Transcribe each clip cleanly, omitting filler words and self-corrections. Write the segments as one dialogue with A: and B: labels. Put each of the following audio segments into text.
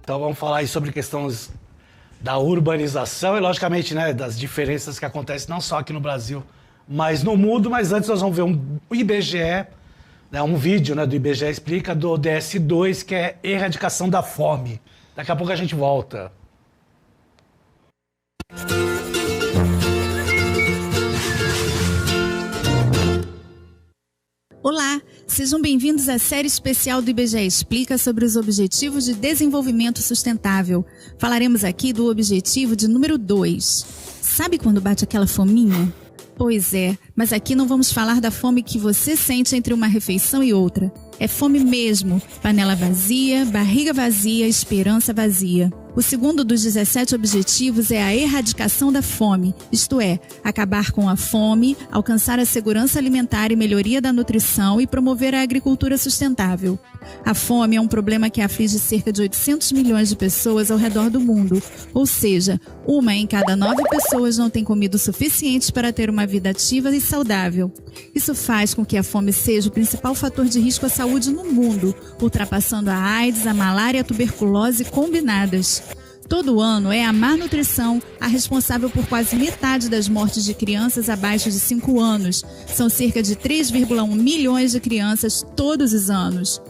A: Então vamos falar aí sobre questões da urbanização e, logicamente, né, das diferenças que acontecem não só aqui no Brasil, mas no mundo. Mas antes nós vamos ver o IBGE, né, um vídeo, né, do IBGE Explica, do ODS2, que é erradicação da fome. Daqui a pouco a gente volta.
B: Olá, sejam bem-vindos à série especial do IBGE Explica sobre os Objetivos de Desenvolvimento Sustentável. Falaremos aqui do objetivo de número 2. Sabe quando bate aquela fominha? Pois é, mas aqui não vamos falar da fome que você sente entre uma refeição e outra. É fome mesmo, panela vazia, barriga vazia, esperança vazia. O segundo dos 17 objetivos é a erradicação da fome, isto é, acabar com a fome, alcançar a segurança alimentar e melhoria da nutrição e promover a agricultura sustentável. A fome é um problema que aflige cerca de 800 milhões de pessoas ao redor do mundo, ou seja, 1 em cada 9 pessoas não tem comida o suficiente para ter uma vida ativa e saudável. Isso faz com que a fome seja o principal fator de risco à saúde no mundo, ultrapassando a AIDS, a malária e a tuberculose combinadas. Todo ano é a má nutrição a responsável por quase metade das mortes de crianças abaixo de 5 anos. São cerca de 3,1 milhões de crianças todos os anos.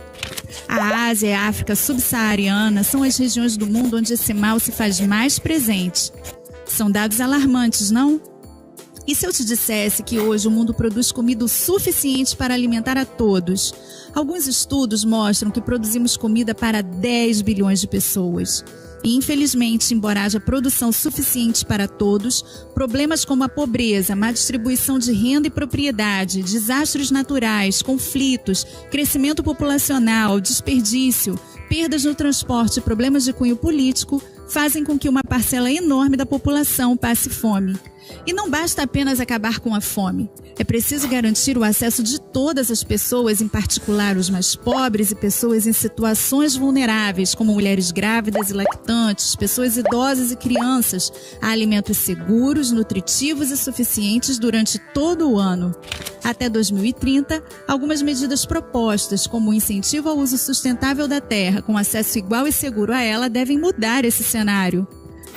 B: A Ásia e a África subsaariana são as regiões do mundo onde esse mal se faz mais presente. São dados alarmantes, não? E se eu te dissesse que hoje o mundo produz comida o suficiente para alimentar a todos? Alguns estudos mostram que produzimos comida para 10 bilhões de pessoas. E, infelizmente, embora haja produção suficiente para todos, problemas como a pobreza, má distribuição de renda e propriedade, desastres naturais, conflitos, crescimento populacional, desperdício, perdas no transporte e problemas de cunho político fazem com que uma parcela enorme da população passe fome. E não basta apenas acabar com a fome. É preciso garantir o acesso de todas as pessoas, em particular os mais pobres e pessoas em situações vulneráveis, como mulheres grávidas e lactantes, pessoas idosas e crianças, a alimentos seguros, nutritivos e suficientes durante todo o ano. Até 2030, algumas medidas propostas, como o incentivo ao uso sustentável da terra, com acesso igual e seguro a ela, devem mudar esse cenário.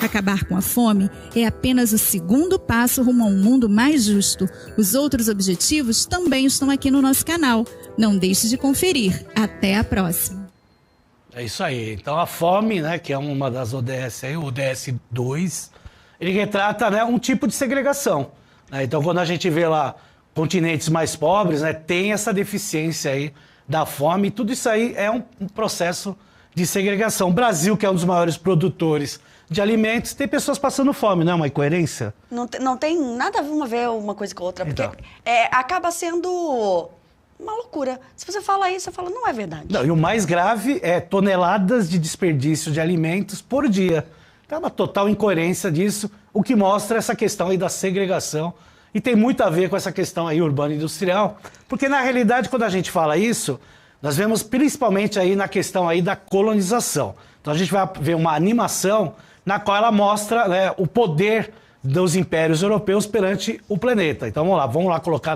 B: Acabar com a fome é apenas o segundo passo rumo a um mundo mais justo. Os outros objetivos também estão aqui no nosso canal. Não deixe de conferir. Até a próxima.
A: É isso aí. Então a fome, né, que é uma das ODS aí, o ODS2, ele retrata, né, um tipo de segregação, né? Então quando a gente vê lá continentes mais pobres, né, tem essa deficiência aí da fome. Tudo isso aí é um processo de segregação. O Brasil, que é um dos maiores produtores de alimentos, tem pessoas passando fome, não é uma incoerência?
C: Não tem nada a ver uma coisa com a outra, porque acaba sendo uma loucura. Se você fala isso, você fala, não é verdade.
A: Não, e o mais grave é toneladas de desperdício de alimentos por dia. Então é uma total incoerência disso, o que mostra essa questão aí da segregação. E tem muito a ver com essa questão aí urbana e industrial, porque na realidade, quando a gente fala isso, nós vemos principalmente aí na questão aí da colonização. Então a gente vai ver uma animação na qual ela mostra, né, o poder dos impérios europeus perante o planeta. Então vamos lá colocar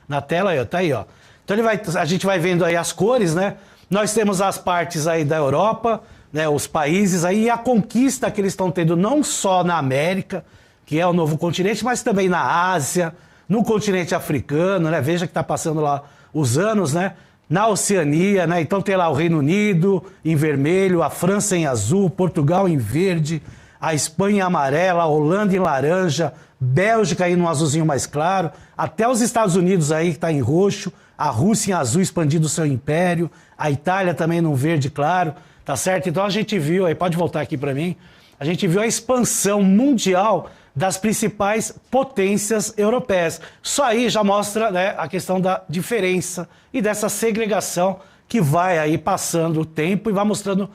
A: na tela aí, ó, tá aí, ó. Então a gente vai vendo aí as cores, né? Nós temos as partes aí da Europa, né, os países aí, e a conquista que eles estão tendo não só na América, que é o novo continente, mas também na Ásia, no continente africano, né? Veja que está passando lá os anos, né? Na Oceania, né? Então tem lá o Reino Unido em vermelho, a França em azul, Portugal em verde, a Espanha em amarela, a Holanda em laranja, Bélgica aí num azulzinho mais claro, até os Estados Unidos aí que está em roxo, a Rússia em azul expandindo o seu império, a Itália também num verde claro, tá certo? Então a gente viu, aí pode voltar aqui para mim, a gente viu a expansão mundial das principais potências europeias. Só aí já mostra, né, a questão da diferença e dessa segregação que vai aí passando o tempo e vai mostrando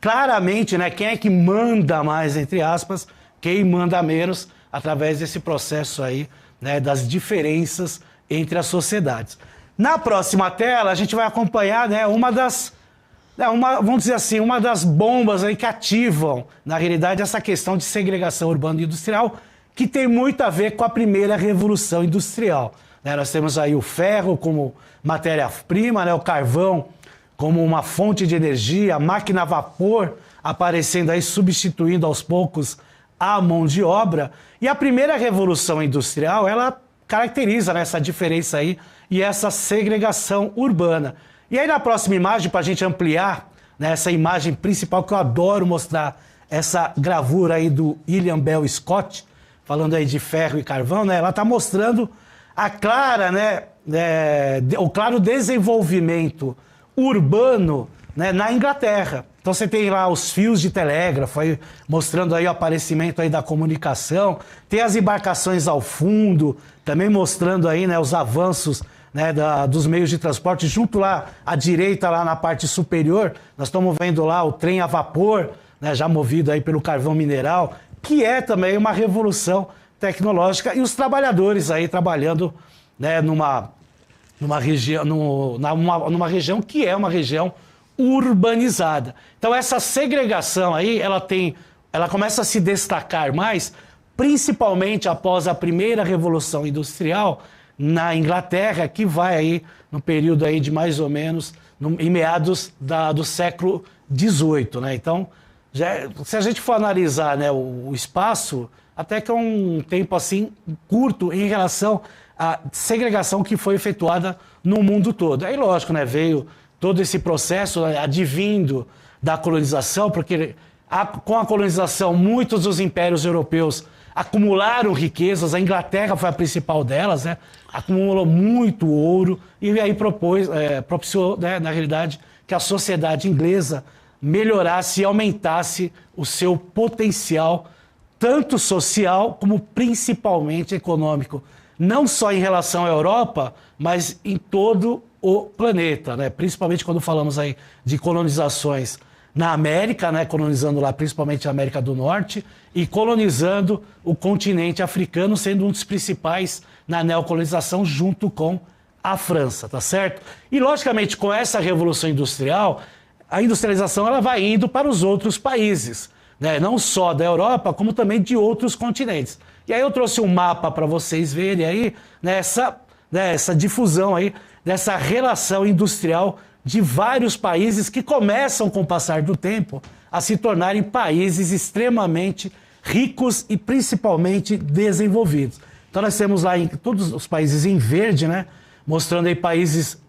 A: claramente, né, quem é que manda mais, entre aspas, quem manda menos, através desse processo aí, né, das diferenças entre as sociedades. Na próxima tela, a gente vai acompanhar, né, vamos dizer assim, uma das bombas aí que ativam, na realidade, essa questão de segregação urbana e industrial, que tem muito a ver com a primeira revolução industrial, né? Nós temos aí o ferro como matéria-prima, né, o carvão como uma fonte de energia, a máquina a vapor aparecendo aí, substituindo aos poucos a mão de obra. E a primeira revolução industrial, ela caracteriza, né, essa diferença aí e essa segregação urbana. E aí na próxima imagem, para a gente ampliar, né, essa imagem principal que eu adoro mostrar, essa gravura aí do William Bell Scott, falando aí de ferro e carvão, né, ela está mostrando a clara, né, o claro desenvolvimento urbano, né, na Inglaterra. Então você tem lá os fios de telégrafo, aí, mostrando aí o aparecimento aí da comunicação, tem as embarcações ao fundo, também mostrando aí, né, os avanços, né, dos meios de transporte. Junto lá à direita, lá na parte superior, nós estamos vendo lá o trem a vapor, né, já movido aí pelo carvão mineral, que é também uma revolução tecnológica, e os trabalhadores aí trabalhando, né, numa região que é uma região urbanizada. Então essa segregação aí, ela começa a se destacar mais, principalmente após a primeira Revolução Industrial na Inglaterra, que vai aí no período aí de mais ou menos em meados do século XVIII, né? Então, se a gente for analisar, né, o espaço, até que é um tempo assim curto em relação à segregação que foi efetuada no mundo todo. Aí, lógico, né, veio todo esse processo advindo da colonização, porque com a colonização muitos dos impérios europeus acumularam riquezas, a Inglaterra foi a principal delas, né, acumulou muito ouro, e aí propiciou, né, na realidade, que a sociedade inglesa melhorasse e aumentasse o seu potencial, tanto social como principalmente econômico, não só em relação à Europa, mas em todo o planeta, né? Principalmente quando falamos aí de colonizações na América, né? Colonizando lá principalmente a América do Norte e colonizando o continente africano, sendo um dos principais na neocolonização junto com a França, tá certo? E logicamente com essa revolução industrial, a industrialização ela vai indo para os outros países, né? Não só da Europa, como também de outros continentes. E aí eu trouxe um mapa para vocês verem aí, né, essa difusão aí, dessa relação industrial de vários países que começam, com o passar do tempo, a se tornarem países extremamente ricos e principalmente desenvolvidos. Então nós temos lá todos os países em verde, né, mostrando aí países,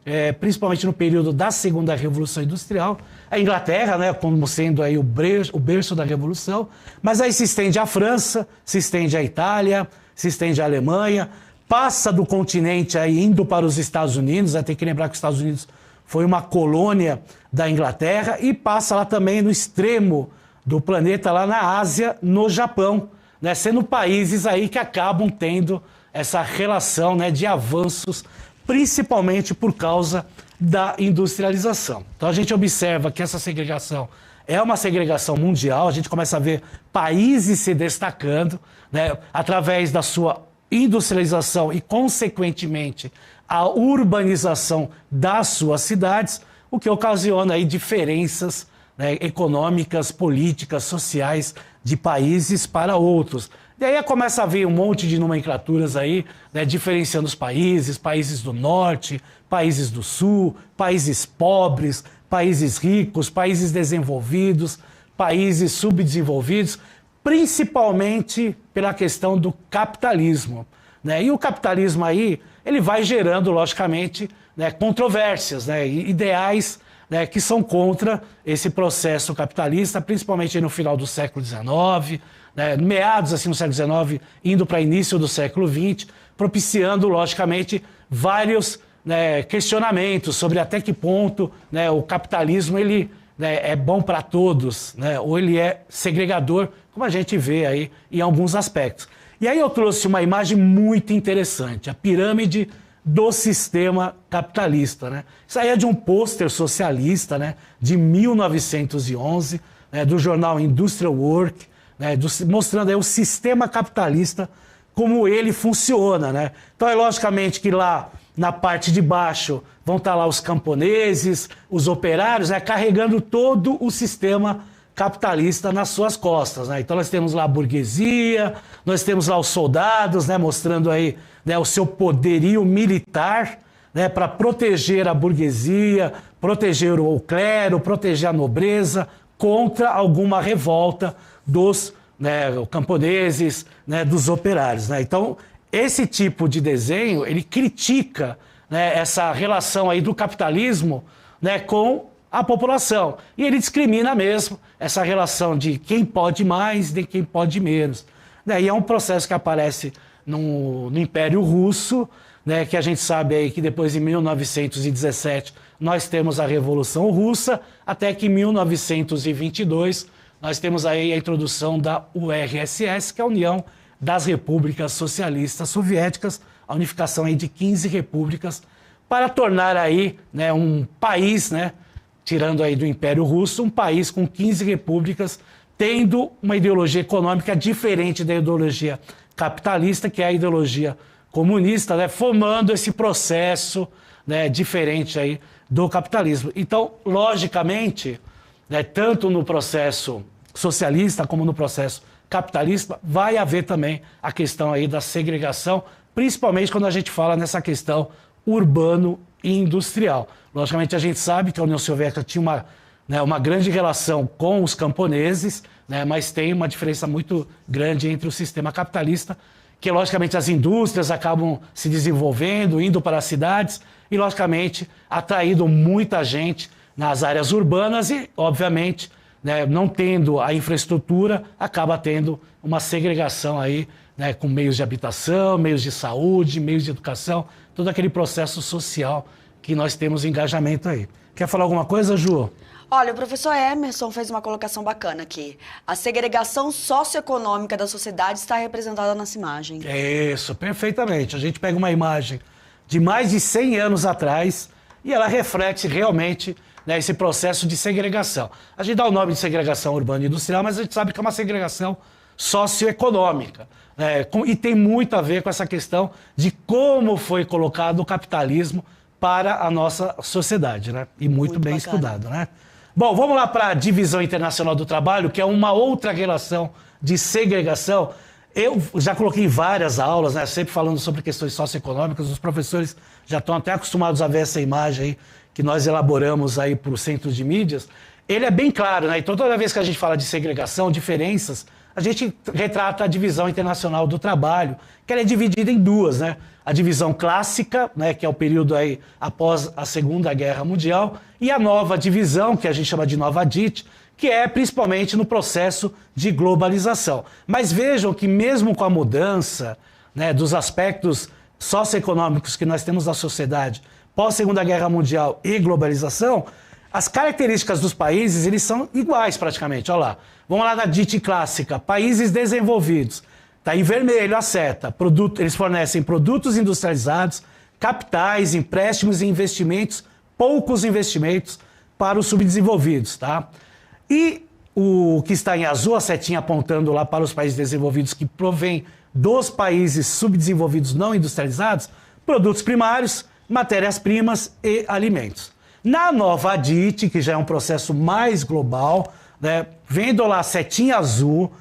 A: principalmente no período da Segunda Revolução Industrial, a Inglaterra, né, como sendo aí o berço da Revolução, mas aí se estende a França, se estende a Itália, se estende a Alemanha, passa do continente aí indo para os Estados Unidos, tem que lembrar que os Estados Unidos foi uma colônia da Inglaterra, e passa lá também no extremo do planeta, lá na Ásia, no Japão, né, sendo países aí que acabam tendo essa relação, né, de avanços, principalmente por causa da industrialização. Então a gente observa que essa segregação é uma segregação mundial, a gente começa a ver países se destacando, né, através da sua industrialização e, consequentemente, a urbanização das suas cidades, o que ocasiona aí diferenças, né, econômicas, políticas, sociais de países para outros. E aí começa a vir um monte de nomenclaturas aí, né, diferenciando os países, países do norte, países do sul, países pobres, países ricos, países desenvolvidos, países subdesenvolvidos, principalmente pela questão do capitalismo, né? E o capitalismo aí, ele vai gerando, logicamente, né, controvérsias, né, ideais, né, que são contra esse processo capitalista, principalmente no final do século XIX, né, meados assim, no século XIX, indo para início do século XX, propiciando, logicamente, vários, né, questionamentos sobre até que ponto, né, o capitalismo ele, né, é bom para todos, né, ou ele é segregador, como a gente vê aí em alguns aspectos. E aí eu trouxe uma imagem muito interessante, a pirâmide do sistema capitalista, né? Isso aí é de um pôster socialista, né, de 1911, né, do jornal Industrial Work, né, mostrando aí o sistema capitalista, como ele funciona, né? Então é logicamente que lá na parte de baixo vão estar lá os camponeses, os operários, né, carregando todo o sistema capitalista nas suas costas, né? Então nós temos lá a burguesia, nós temos lá os soldados, né, mostrando aí, né, o seu poderio militar, né, para proteger a burguesia, proteger o clero, proteger a nobreza contra alguma revolta dos camponeses, dos operários. Né? Então, esse tipo de desenho, ele critica essa relação aí do capitalismo com a população. E ele discrimina mesmo essa relação de quem pode mais e quem pode menos. E é um processo que aparece no Império Russo, que a gente sabe aí que depois de 1917 nós temos a Revolução Russa, até que em 1922 nós temos aí a introdução da URSS, que é a União das Repúblicas Socialistas Soviéticas, a unificação aí de 15 repúblicas, para tornar aí um país, tirando aí do Império Russo, um país com 15 repúblicas, tendo uma ideologia econômica diferente da ideologia capitalista, que é a ideologia comunista, formando esse processo diferente aí do capitalismo. Então, logicamente, tanto no processo socialista como no processo capitalista, vai haver também a questão aí da segregação, principalmente quando a gente fala nessa questão urbano e industrial. Logicamente, a gente sabe que a União Soviética tinha uma grande relação com os camponeses, mas tem uma diferença muito grande entre o sistema capitalista, que logicamente as indústrias acabam se desenvolvendo, indo para as cidades e logicamente atraindo muita gente nas áreas urbanas e, obviamente, não tendo a infraestrutura, acaba tendo uma segregação aí, com meios de habitação, meios de saúde, meios de educação, todo aquele processo social que nós temos engajamento aí. Quer falar alguma coisa, Ju?
C: Olha, o professor Emerson fez uma colocação bacana aqui. A segregação socioeconômica da sociedade está representada nessa imagem.
A: Isso, perfeitamente. A gente pega uma imagem de mais de 100 anos atrás e ela reflete realmente esse processo de segregação. A gente dá o nome de segregação urbana e industrial, mas a gente sabe que é uma segregação socioeconômica. E tem muito a ver com essa questão de como foi colocado o capitalismo para a nossa sociedade, E muito bem bacana. Estudado, Bom, vamos lá para a Divisão Internacional do Trabalho, que é uma outra relação de segregação. Eu já coloquei em várias aulas, sempre falando sobre questões socioeconômicas, os professores já estão até acostumados a ver essa imagem aí, que nós elaboramos aí para o Centro de Mídias. Ele é bem claro, Então, toda vez que a gente fala de segregação, diferenças, a gente retrata a Divisão Internacional do Trabalho, que ela é dividida em duas, A divisão clássica, que é o período aí após a Segunda Guerra Mundial, e a nova divisão, que a gente chama de Nova DIT, que é principalmente no processo de globalização. Mas vejam que mesmo com a mudança dos aspectos socioeconômicos que nós temos na sociedade pós-Segunda Guerra Mundial e globalização, as características dos países, eles são iguais praticamente. Olha lá, vamos lá na DIT clássica, países desenvolvidos. Está em vermelho a seta. Eles fornecem produtos industrializados, capitais, empréstimos e investimentos, poucos investimentos para os subdesenvolvidos. Tá? E o que está em azul, a setinha apontando lá para os países desenvolvidos que provém dos países subdesenvolvidos não industrializados, produtos primários, matérias-primas e alimentos. Na nova DIT, que já é um processo mais global, vendo lá a setinha azul,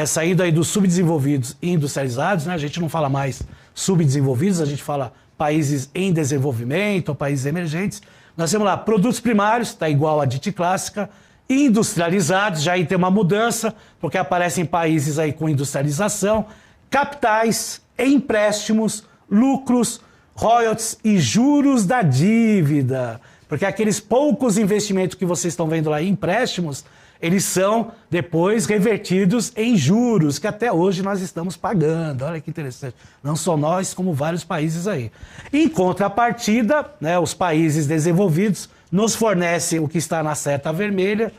A: saindo aí dos subdesenvolvidos e industrializados, a gente não fala mais subdesenvolvidos, a gente fala países em desenvolvimento ou países emergentes. Nós temos lá produtos primários, está igual à DIT clássica, industrializados, já aí tem uma mudança, porque aparecem países aí com industrialização, capitais, empréstimos, lucros, royalties e juros da dívida. Porque aqueles poucos investimentos que vocês estão vendo lá em empréstimos, eles são depois revertidos em juros, que até hoje nós estamos pagando. Olha que interessante. Não só nós, como vários países aí. Em contrapartida, os países desenvolvidos nos fornecem o que está na seta vermelha,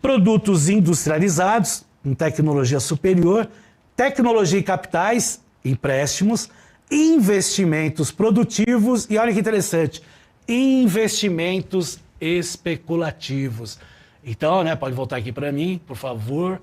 A: produtos industrializados, com tecnologia superior, tecnologia e capitais, empréstimos, investimentos produtivos e olha que interessante, investimentos especulativos. Então, pode voltar aqui para mim, por favor.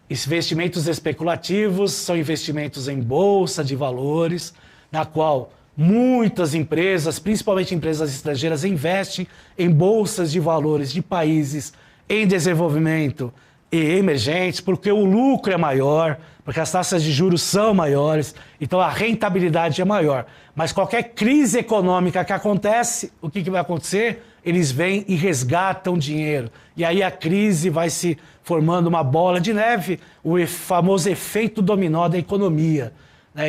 A: Investimentos especulativos são investimentos em bolsa de valores, na qual muitas empresas, principalmente empresas estrangeiras, investem em bolsas de valores de países em desenvolvimento e emergentes, porque o lucro é maior, porque as taxas de juros são maiores, então a rentabilidade é maior. Mas qualquer crise econômica que acontece, o que vai acontecer? eles vêm e resgatam dinheiro. E aí a crise vai se formando uma bola de neve, o famoso efeito dominó da economia.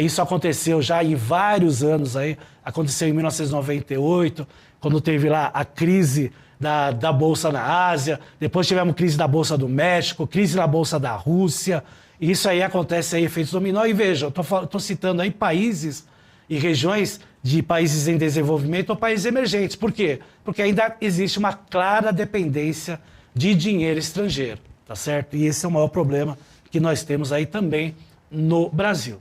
A: Isso aconteceu já em vários anos, aí. Aconteceu em 1998, quando teve lá a crise da Bolsa na Ásia, depois tivemos crise da Bolsa do México, crise na Bolsa da Rússia. Isso aí acontece aí, efeitos dominó. E veja, eu estou citando aí países e regiões de países em desenvolvimento ou países emergentes. Por quê? Porque ainda existe uma clara dependência de dinheiro estrangeiro, tá certo? E esse é o maior problema que nós temos aí também no Brasil.